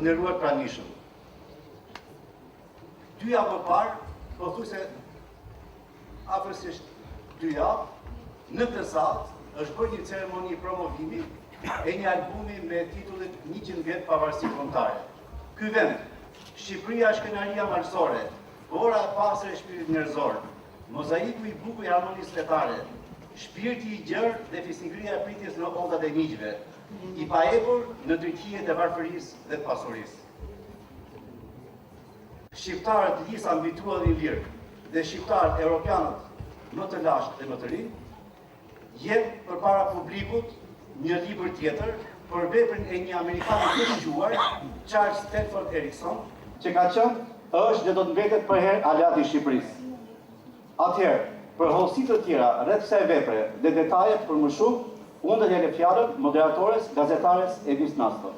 nderuar pranishëm. 2 javë më parë, pothuajse afërsisht 2 javë, në këtë sallë është bërë një ceremoni promovimi e një albumi me titullin 100 vjet pavarësi kombëtare. Ky vend, Shqipëria është kënaqësia marrësore, ora e pastër e shpirtit njerëzor, mozaiku i bukur i harmonisë fetare, shpirti i gjerë dhe fisnikëria e pritjes në odat e miqve, i paepur në tërqiet e varfërisë dhe pasurisë. Shqiptarët lisa mbituar dhe lirë dhe shqiptarët europianët më të lashtë dhe më të rinj, jep përpara publikut një libër tjetër për veprën e një amerikan të shquar, Charles Stafford Erickson, që ka qenë, është dhe do të mbetet për herë aleati i Shqipërisë. Atëherë, për hollësi të tjera rreth kësaj vepre dhe detaje për më shumë, unë do t'jap fjalën moderatores, gazetares Edis Nasto.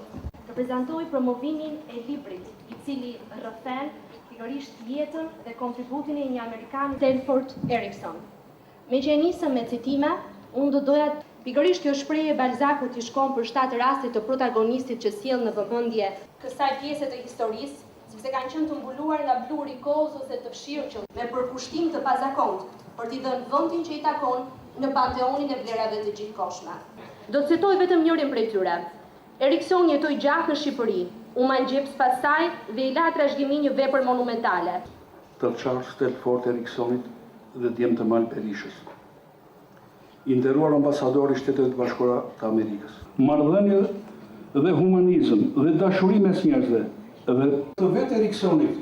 Të prezantoj promovimin e librit, i cili rrëfen pikërisht jetën dhe kontributin e një amerikan, Stafford Erickson. Me që e nisëm me citime, unë do doja pikërisht kjo shprehje e Balzacut i shkon për 7 raste të protagonistit që sjell në vëmendje kësaj pjese të historisë, sepse kanë qenë të mbuluar nga bluri i kohës ose të fshirë me përkushtim të pazakontë për t'i dhënë vendin që i takon në panteonin e vlerave të gjithkohshme. Do të citoj vetëm njërin prej tyre. Erickson jetoi gjatë në Shqipëri, u mangjeps pas saj dhe i la trashëgimi një vepër monumentale. Të Charles Stafford Ericksonit dhe djem të Mal Berishës. I nderuar ambasador i Shtetet Bashkuara të Amerikës. Marrëdhënie dhe humanizëm dhe dashuri mes njerëzve dhe të vetë Ericksonit,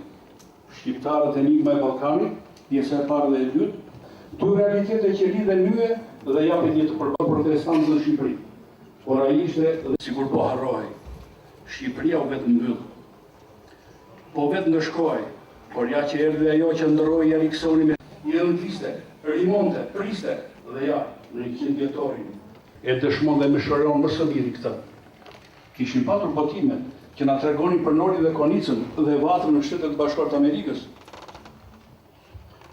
shqiptarët enigma e Ballkanit, pjesa e parë dhe e dytë, dy realitete që lidhen nye dhe japin një të përballë protestantëve në Shqipëri. Por ai ishte dhe sikur po harrohej. Shqipëria u vetë mbyll. Po vetë ndëshkoi, por ja që erdhi ajo që ndroi Ericksonin me një viste, rimonte, priste dhe ja në 100 vjetorin e dëshmon dhe më shëron më së miri këtë. Kishin patur botime që na tregonin për Nori dhe Konicën dhe vatrën në Shtetet Bashkuara të Amerikës.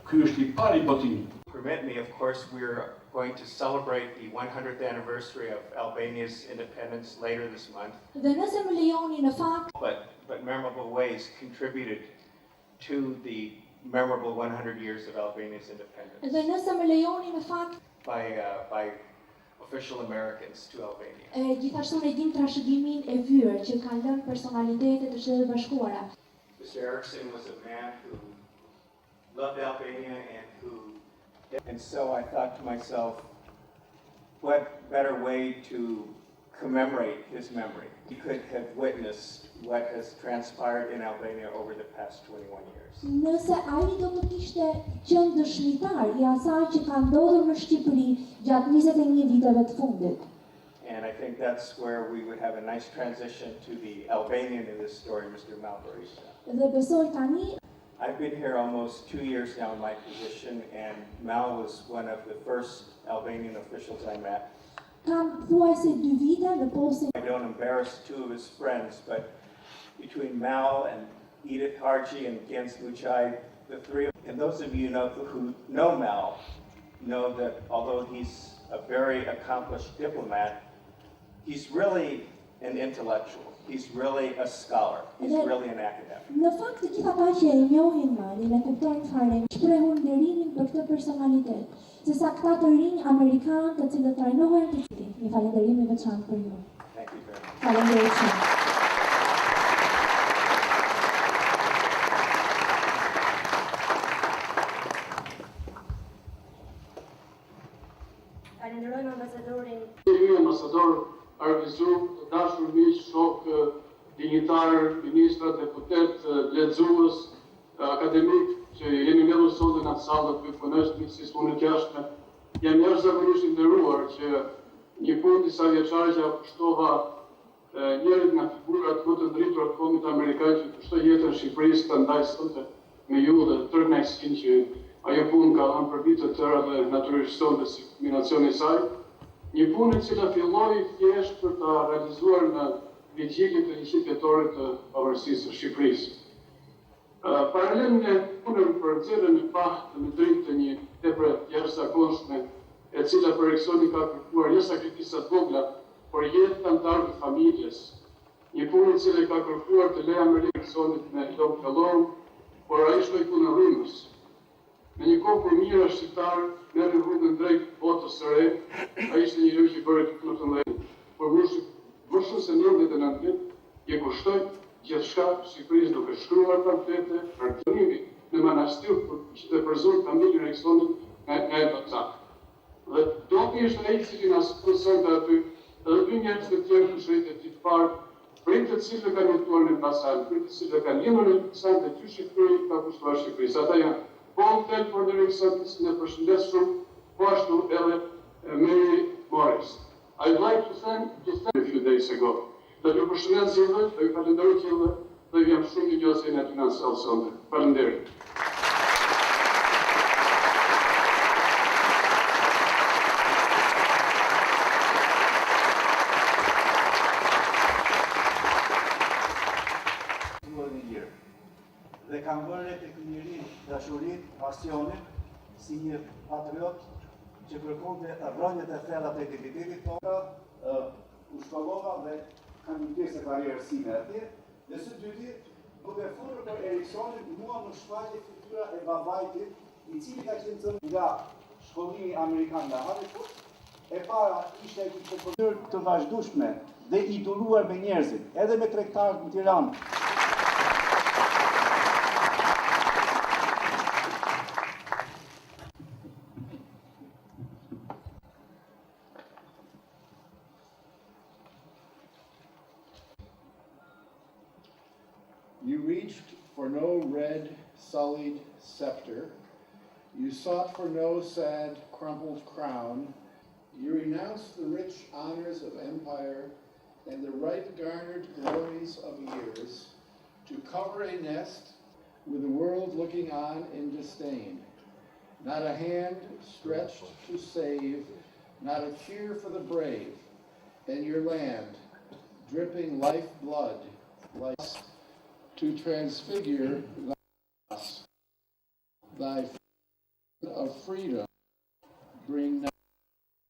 Ky është i pari botim. Permit me, of course, we're going to celebrate the 100th anniversary of Albania's independence later this month. Dhe nëse më lejoni në fakt, but memorable ways contributed to the memorable 100 years of Albania's independence. Dhe nëse më lejoni në fakt, by official Americans to Albania. Gjithashtu ne dim trashëgimin e vyer që kanë lënë personalitetet të Shtetit Bashkuara. Mr. Erickson was a man who loved Albania and so I thought to myself, what better way to commemorate his memory? He could have witnessed what has transpired in Albania over the past 21 years. Nëse ai do të kishte qenë dëshmitar i asaj që ka ndodhur në Shqipëri gjatë 21 viteve të fundit. And I think that's where we would have a nice transition to the Albanian in this story, Mr. Mal Berisha. Dhe besoj tani I've been here almost 2 years now in my position, and Mal was one of the first Albanian officials I met. kam thuajse 2 vite në postin. I don't embarrass 2 of his friends, but between Mal and Edith Harji and Gens Luchai, the 3 of them, and those of you who know Mal, know that although he's a very accomplished diplomat, he's really an intellectual. He's really a scholar. He's really an academic. Në fakt të gjitha ata që e njohin Malin e kuptojnë fare, shprehun nderimin për këtë personalitet, sesa këta të rinj amerikanë të cilët trajnohen të cilin. Një falënderim i veçantë për ju. Thank you very much. Faleminderit shumë. Falenderojmë ambasadorin. Ambasador Arvizu, të dashur miq, shok, dinjitar, ministra, deputet, lexues, akademik që jemi mbledhur sot në atë sallë të punës si punën e jashtme. Jam jashtëzakonisht i nderuar që një punë disa vjeçare që pushtova njërit nga figurat më të ndritura të kombit amerikan që kushtoi jetën në Shqipëri të ndaj sot me ju dhe të tërë kënaqësinë që ajo punë ka dhënë për vite të tëra dhe natyrisht sonte si kulminacioni i saj. Një punë e cila filloi thjesht për ta realizuar në vigjiljen e 100 vjetorit të pavarësisë së Shqipërisë. Paralel me punën për nxjerrjen e pahë të drejtë të një tepër jashtëzakonshme, e cila për Ericksoni ka kërkuar jo sakrifica të vogla, por jetë të antarëve të familjes, një punë i cili ka kërkuar të lejë Amerikësonit me lop kallon, por ai shtoi punën rrymës. Me një kohë kur mira shqiptar merrën rrugën drejt botës së re, ai ishte një që bëri të mëdhenj. Por më shumë se 99 vjet, i kushtoi gjithçka Shqipërisë duke shkruar pamflete, arkivi në manastir që të përzor familjen Eriksonit nga Bacak. Dhe dopi është ai që na sponsoroi aty, edhe dy njerëz të tjerë të shëritë të parë, për të cilët kanë jetuar në pasant, për të cilët kanë lindur në pasant dhe që Shqipëri ka kushtuar Shqipërisë. Ata janë Paul Telford Erickson, që ne përshëndes shumë, po ashtu edhe Mary Morris. I'd like to thank a few days ago. Dhe ju përshëndes gjithë, dhe ju falenderoj gjithë, dhe ju jam shumë i gjosë në financial sonde. Falenderit. Dhe kam vënë tek njeriu dashurinë, pasionin, si një patriot që kërkonte rrënjët e thella të identitetit tonë, u shkollova dhe kam një pjesë karrierës sime atje, dhe së dyti, duke folur për Eriksonin, mua më shfaqe fytyra e babaitit, i cili ka qenë thënë nga shkollimi amerikan nga Harvard, e para ishte një kompozitor të vazhdueshme dhe idoluar me njerëzit, edhe me tregtarët në Tiranë. You reached for no red, sullied scepter. You sought for no sad, crumpled crown. You renounced the rich honors of empire and the right-garnered glories of years to cover a nest with the world looking on in disdain. Not a hand stretched to save, not a tear for the brave, and your land, dripping lifeblood, like to transfigure thy of freedom, bring now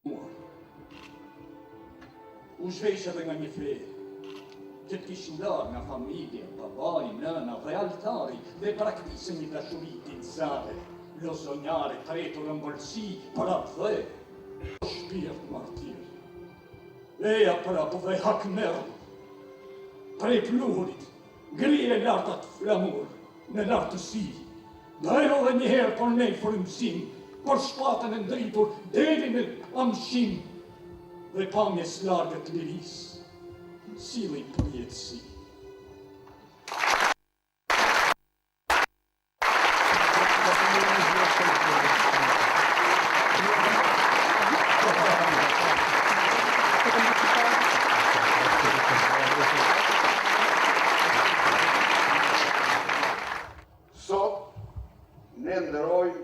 more. U zhvesh edhe nga një fe, që t'kishin larë nga familje, babaj, nëna dhe altari, dhe praktisë një dashuri t'inzare, lozonjare, tretur në mbëlsi, për atë dhe, shpirt martir. Eja për atë dhe hakmerë, prej pluhurit, grije lartat flamur, në lartësi, dhejro dhe njëherë për nej frymësim, për shpatën e ndritur, deri në amshim, dhe pamjes largët liris, sili për jetësi. Sot, ne ndërojmë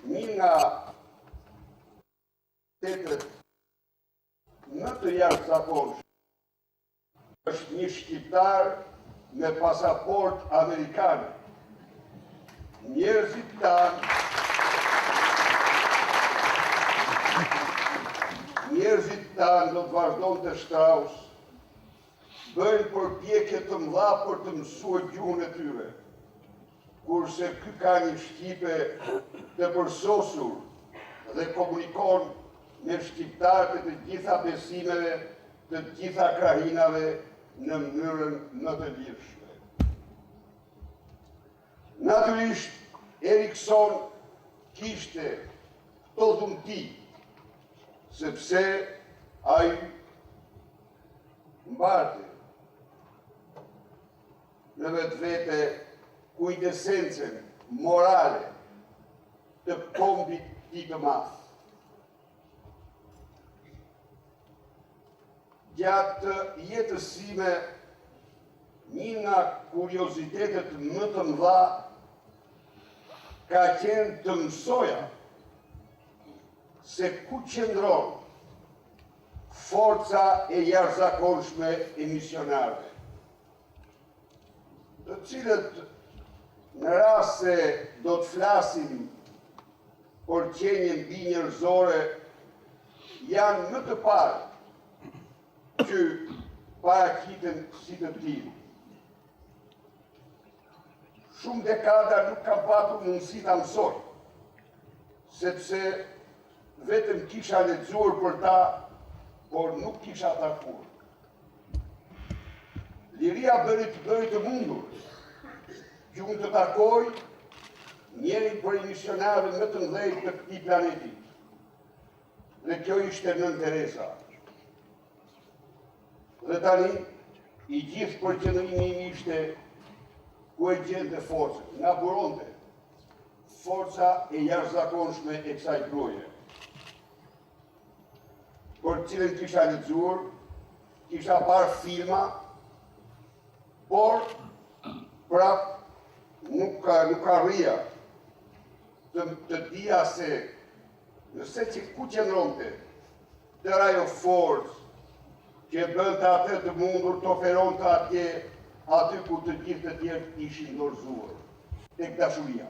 një nga tetët më të jashtëzakonshëm. Është një shqiptar me pasaport amerikan. Njerëzit tanë do të vazhdojnë të shtraus, bëjnë përpjekje të mëdha për të mësuar gjuhën e tyre, kurse ky ka një shqipe të përsosur dhe komunikon me shqiptarët e të gjitha besimeve, të gjitha krahinave në mënyrën më të lirshme. Natyrisht, Erikson kishte këto dhunti, sepse ai mbarte në vetvete kujdesencën morale të kombit tij të madh. Gjatë jetës sime, një nga kuriozitetet më të mëdha ka qenë të mësoja se ku qëndron forca e jashtëzakonshme e misionarëve, të cilët në rast se do të flasim për qenien mbi njerëzore, janë më të parë që parakitën si të tillë. Shumë dekada nuk kam patur mundësi ta mësoj, sepse vetëm kisha lexuar për ta, por nuk kisha takuar. Liria bëri të mundur që unë të takoj njërin për misionarët më të mëdhenj të këtij planeti. Dhe kjo ishte Nën Teresa. Dhe tani, i gjithë përqendrimi im ishte ku e gjente forcën, nga buronte, forca e jashtëzakonshme e kësaj gruaje. Për cilën kisha lexuar, kisha parë filma, por prap nuk arrija të dija se nëse që ku qëndronte tëra ajo forcë që bënte atë të mundur të oferonte atje aty ku të gjithë të tjerë ishin dorëzuar tek dashuria.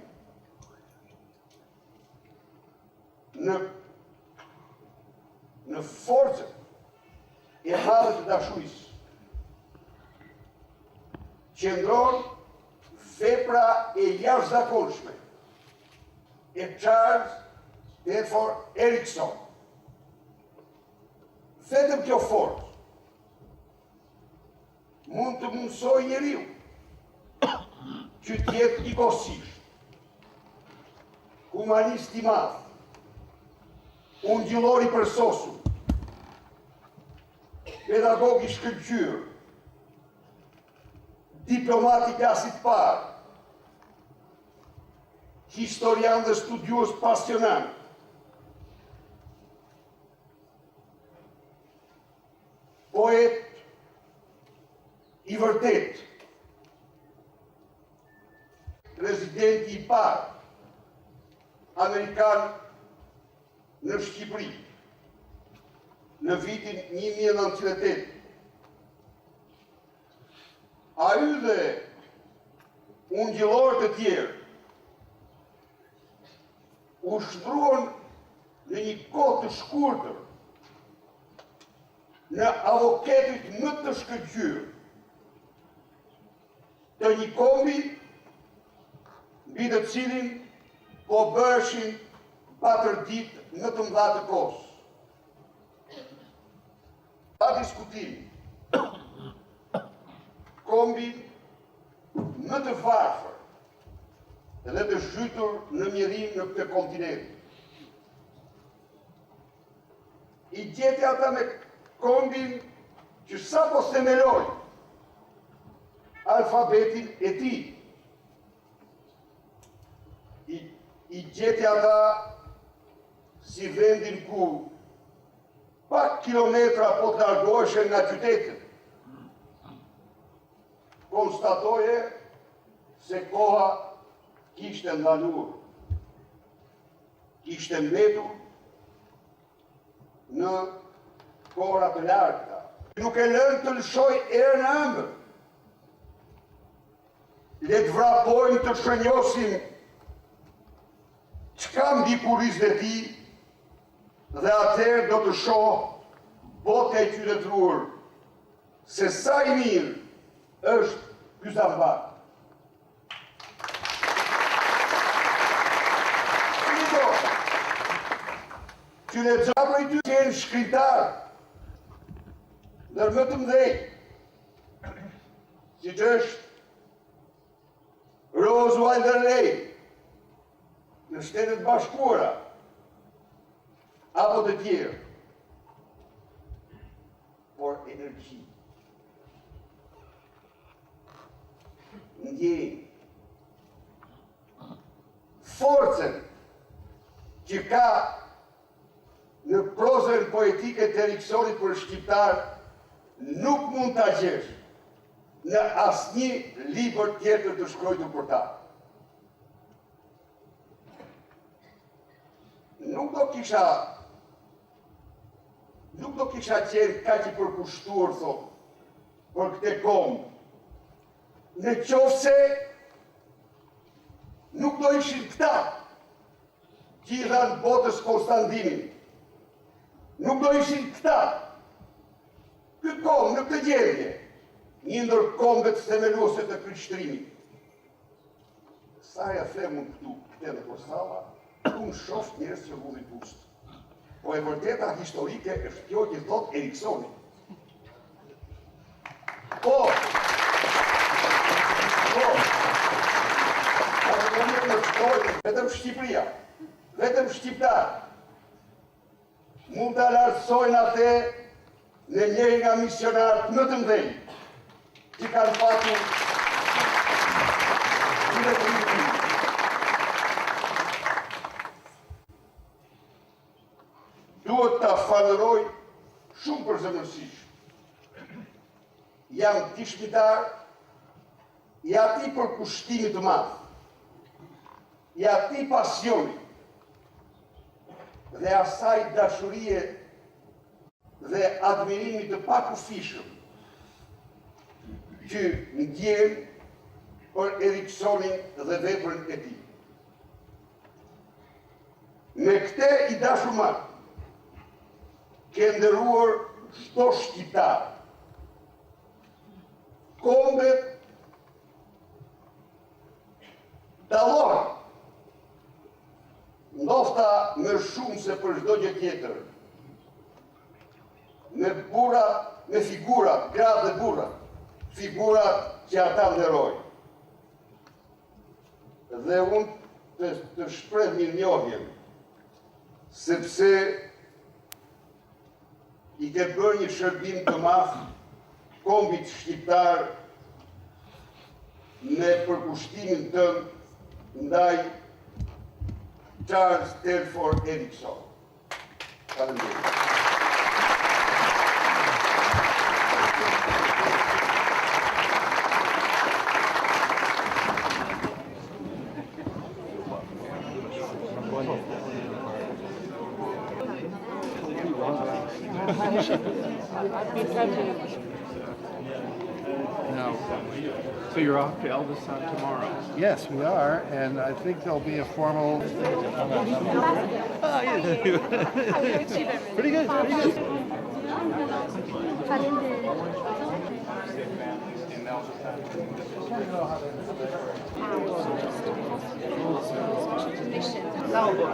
Në forcën e madhe të dashurisë qëndron vepra e jashtëzakonshme e Charles Delford Erickson. Vetëm kjo forcë mund të mundsoj njeriu që të jetë ikosisht, humanist i madh, ungjillor i përsosur, pedagog i shkëlqyer, diplomat i klasit parë, historian dhe studiues pasionant, poet i vërtet, prezidenti i parë amerikan në Shqipëri në vitin 1908. Ai dhe ungjillorë të tjerë u shtruan në një kohë të shkurtër në avoketit më të shkëlqyer të një kombi mbi të cilin po bëheshin batërdit në të mëdha të kohës. Pa diskutim, kombi më të varfër dhe të zhytur në mjerim në këtë kontinent. I gjeti ata me kombin që sapo themeloi alfabetin e tij. I gjeti ata si vendin ku pak kilometra po të largoheshen nga qyteti. Konstatoje se koha kishte ndaluar, kishte mbetur në kohra të largëta. Nuk e lënë të lëshoj erë në ëmbël. Le të vrapojmë të shënjosim çka mbi kurrizën e tij dhe atëherë do të shoh botë e qytetëruar se sa i mirë është ky zambar. Që le gjabë i ty që e në shkritar, nër më të mdhej, si që është Rose Walderley, në Shtetet Bashkuara, apo të tjerë, por energji, ndjenjë, forcën që ka në prozën poetike të Eriksonit për shqiptar nuk mund ta gjesh në asnjë libër tjetër të shkruar për ta. Nuk do kisha qenë kaq i përkushtuar, thot, për këtë kombë. Në qoftë se nuk do ishin këta që i dhanë botës Konstantinit. Nuk do ishin këta Ky kom në këtë gjendje, një ndër kombet themeluese të krishterimit. Sa ja them unë këtu, edhe për salla, unë shoh njerëz që vullin pusht. Po e vërteta historike është kjo që thot Eriksoni. Po, vetëm Shqipëria, vetëm shqiptar, mund të lartësojnë atë në njëri nga misionarët më të mëdhenj që kanë patur në Filipin. Duhet ta falenderoj shumë përzemërsisht. Jam kishmitar, i ati përkushtimit të madh, i ati pasioni dhe asaj dashurie dhe admirimi të pakufishëm që ndjen për Eriksonin dhe veprën e tij. Me këtë i dashur ke nderuar çdo shqiptar. Kombet dallohen, ndofta më shumë se për çdo gjë tjetër, me burrat, me figurat, gratë dhe burrat, figurat që ata nderojnë. Dhe unë të shpreh mirënjohjen, sepse i ke bërë një shërbim të madh kombit shqiptar me përkushtimin tënd ndaj Charles Telford Erikson. Faleminderit. No. So you're off to Elbasan tomorrow? Yes, we are, and I think there'll be a formal... Pretty good, pretty good. Salvo,